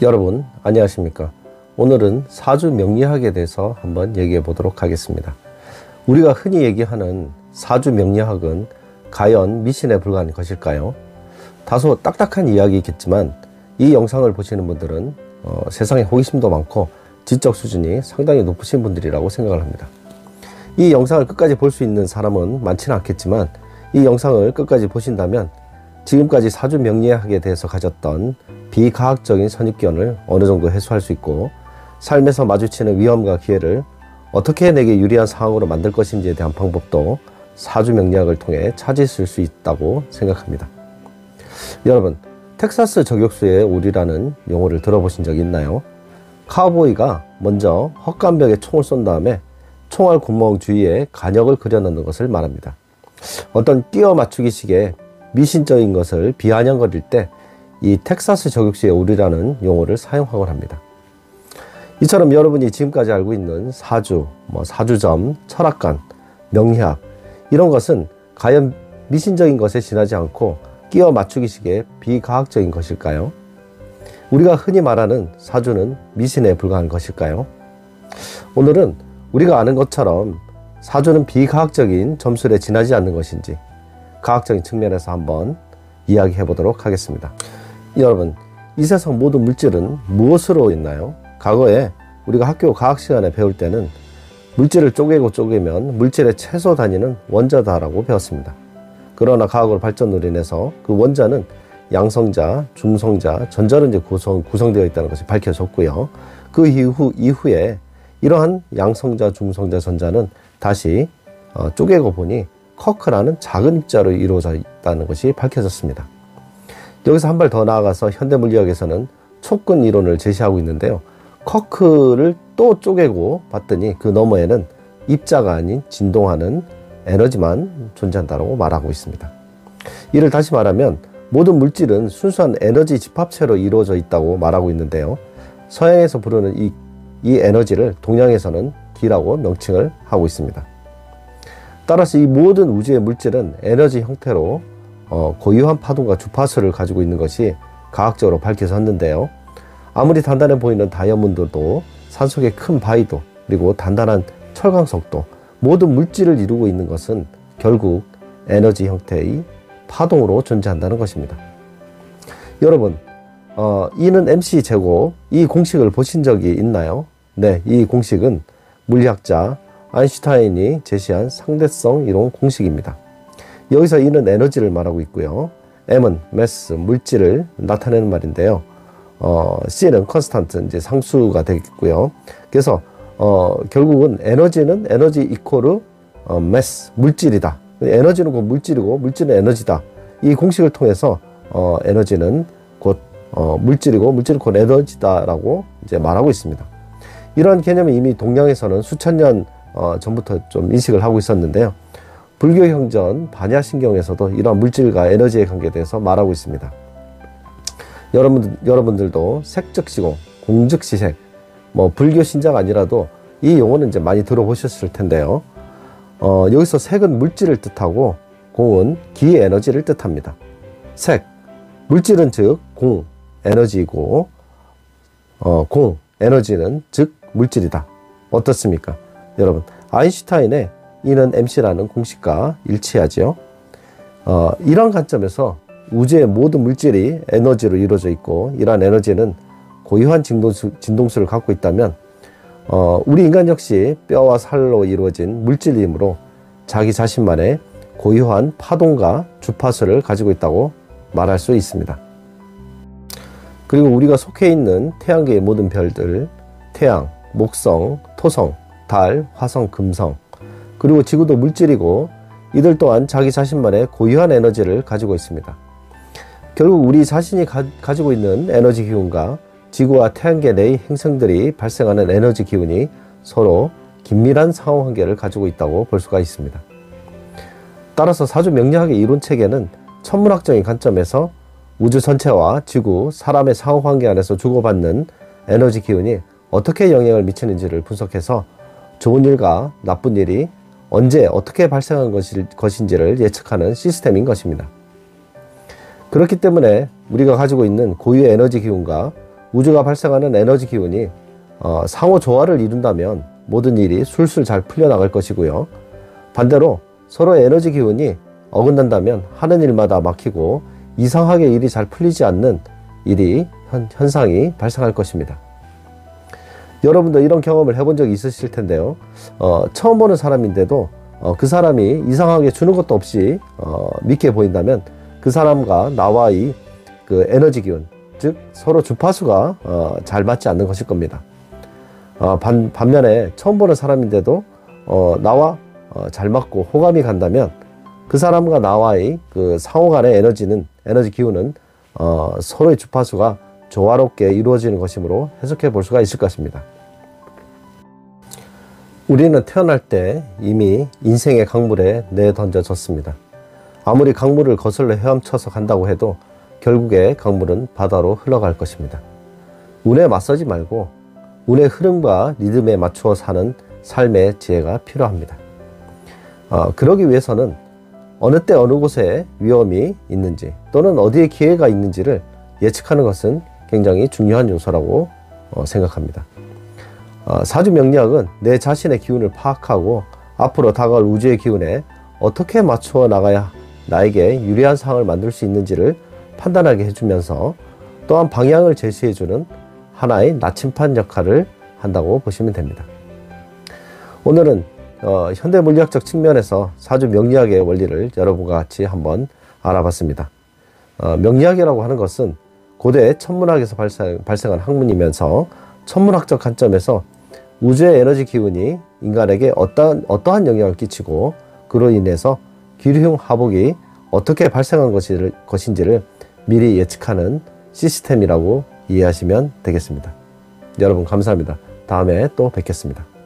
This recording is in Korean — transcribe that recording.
여러분 안녕하십니까. 오늘은 사주 명리학에 대해서 한번 얘기해 보도록 하겠습니다. 우리가 흔히 얘기하는 사주 명리학은 과연 미신에 불과한 것일까요? 다소 딱딱한 이야기겠지만 이 영상을 보시는 분들은 세상에 호기심도 많고 지적 수준이 상당히 높으신 분들이라고 생각을 합니다. 이 영상을 끝까지 볼 수 있는 사람은 많지는 않겠지만 이 영상을 끝까지 보신다면 지금까지 사주 명리학에 대해서 가졌던 비과학적인 선입견을 어느 정도 해소할 수 있고, 삶에서 마주치는 위험과 기회를 어떻게 내게 유리한 상황으로 만들 것인지에 대한 방법도 사주 명리학을 통해 찾으실 수 있다고 생각합니다. 여러분, 텍사스 저격수의 오리라는 용어를 들어보신 적이 있나요? 카우보이가 먼저 헛간벽에 총을 쏜 다음에 총알 구멍 주위에 간역을 그려넣는 것을 말합니다. 어떤 끼워 맞추기식의 미신적인 것을 비아냥거릴 때 이 텍사스 저격수의 오리라는 용어를 사용하곤 합니다. 이처럼 여러분이 지금까지 알고 있는 사주, 사주점, 철학관, 명리학, 이런 것은 과연 미신적인 것에 지나지 않고 끼워 맞추기식의 비과학적인 것일까요? 우리가 흔히 말하는 사주는 미신에 불과한 것일까요? 오늘은 우리가 아는 것처럼 사주는 비과학적인 점술에 지나지 않는 것인지 과학적인 측면에서 한번 이야기해 보도록 하겠습니다. 여러분, 이 세상 모든 물질은 무엇으로 있나요? 과거에 우리가 학교 과학 시간에 배울 때는 물질을 쪼개면 물질의 최소 단위는 원자다라고 배웠습니다. 그러나 과학으로 발전으로 인해서 그 원자는 양성자, 중성자, 전자로 이제 구성되어 있다는 것이 밝혀졌고요. 그 이후에 이러한 양성자, 중성자, 전자는 다시 쪼개고 보니 쿼크라는 작은 입자로 이루어져 있다는 것이 밝혀졌습니다. 여기서 한 발 더 나아가서 현대물리학에서는 촉근 이론을 제시하고 있는데요. 쿼크를 또 쪼개고 봤더니 그 너머에는 입자가 아닌 진동하는 에너지만 존재한다고 말하고 있습니다. 이를 다시 말하면 모든 물질은 순수한 에너지 집합체로 이루어져 있다고 말하고 있는데요. 서양에서 부르는 이 에너지를 동양에서는 기라고 명칭을 하고 있습니다. 따라서 이 모든 우주의 물질은 에너지 형태로 고유한 파동과 주파수를 가지고 있는 것이 과학적으로 밝혀졌는데요. 아무리 단단해 보이는 다이아몬드도, 산속의 큰 바위도, 그리고 단단한 철광석도 모든 물질을 이루고 있는 것은 결국 에너지 형태의 파동으로 존재한다는 것입니다. 여러분, E는 MC 제곱, 이 공식을 보신 적이 있나요? 네, 이 공식은 물리학자 아인슈타인이 제시한 상대성 이론 공식입니다. 여기서 E는 에너지를 말하고 있고요. M은 매스, 물질을 나타내는 말인데요. C는 컨스탄트, 이제 상수가 되겠고요. 그래서 결국은 에너지는 에너지 이퀄 매스, 물질이다. 에너지는 곧 물질이고 물질은 에너지다. 이 공식을 통해서 에너지는 곧 물질이고 물질은 곧 에너지다라고 이제 말하고 있습니다. 이러한 개념이 이미 동양에서는 수천 년 전부터 좀 인식을 하고 있었는데요. 불교 형전 반야신경에서도 이러한 물질과 에너지의 관계에 대해서 말하고 있습니다. 여러분들도 색즉시공, 공즉시색, 불교 신자가 아니라도 이 용어는 이제 많이 들어보셨을 텐데요. 여기서 색은 물질을 뜻하고 공은 기 에너지를 뜻합니다. 색, 물질은 즉 공, 에너지이고 공, 에너지는 즉 물질이다. 어떻습니까? 여러분, 아인슈타인의 E는 MC라는 공식과 일치하지요. 이런 관점에서 우주의 모든 물질이 에너지로 이루어져 있고 이러한 에너지는 고유한 진동수를 갖고 있다면 우리 인간 역시 뼈와 살로 이루어진 물질이므로 자기 자신만의 고유한 파동과 주파수를 가지고 있다고 말할 수 있습니다. 그리고 우리가 속해 있는 태양계의 모든 별들, 태양, 목성, 토성, 달, 화성, 금성, 그리고 지구도 물질이고 이들 또한 자기 자신만의 고유한 에너지를 가지고 있습니다. 결국 우리 자신이 가지고 있는 에너지 기운과 지구와 태양계 내의 행성들이 발생하는 에너지 기운이 서로 긴밀한 상호관계를 가지고 있다고 볼 수가 있습니다. 따라서 사주 명리학의 이론체계는 천문학적인 관점에서 우주 전체와 지구, 사람의 상호관계 안에서 주고받는 에너지 기운이 어떻게 영향을 미치는지를 분석해서 좋은 일과 나쁜 일이 언제 어떻게 발생한 것인지를 예측하는 시스템인 것입니다. 그렇기 때문에 우리가 가지고 있는 고유의 에너지 기운과 우주가 발생하는 에너지 기운이 상호 조화를 이룬다면 모든 일이 술술 잘 풀려나갈 것이고요. 반대로 서로의 에너지 기운이 어긋난다면 하는 일마다 막히고 이상하게 일이 잘 풀리지 않는 현상이 발생할 것입니다. 여러분도 이런 경험을 해본 적이 있으실 텐데요. 처음 보는 사람인데도 그 사람이 이상하게 주는 것도 없이 믿게 보인다면 그 사람과 나와의 그 에너지 기운, 즉 서로 주파수가 잘 맞지 않는 것일 겁니다. 반면에 처음 보는 사람인데도 나와 잘 맞고 호감이 간다면 그 사람과 나와의 그 상호 간의 에너지 기운은 서로의 주파수가 조화롭게 이루어지는 것이므로 해석해 볼 수가 있을 것입니다. 우리는 태어날 때 이미 인생의 강물에 내던져졌습니다. 아무리 강물을 거슬러 헤엄쳐서 간다고 해도 결국에 강물은 바다로 흘러갈 것입니다. 운에 맞서지 말고 운의 흐름과 리듬에 맞추어 사는 삶의 지혜가 필요합니다. 그러기 위해서는 어느 때 어느 곳에 위험이 있는지 또는 어디에 기회가 있는지를 예측하는 것은 굉장히 중요한 요소라고 생각합니다. 사주 명리학은 내 자신의 기운을 파악하고 앞으로 다가올 우주의 기운에 어떻게 맞추어 나가야 나에게 유리한 상황을 만들 수 있는지를 판단하게 해주면서 또한 방향을 제시해주는 하나의 나침반 역할을 한다고 보시면 됩니다. 오늘은 현대 물리학적 측면에서 사주 명리학의 원리를 여러분과 같이 한번 알아봤습니다. 명리학이라고 하는 것은 고대 천문학에서 발생한 학문이면서 천문학적 관점에서 우주의 에너지 기운이 인간에게 어떠한 영향을 끼치고 그로 인해서 기류형 하복이 어떻게 발생한 것인지를 미리 예측하는 시스템이라고 이해하시면 되겠습니다. 여러분 감사합니다. 다음에 또 뵙겠습니다.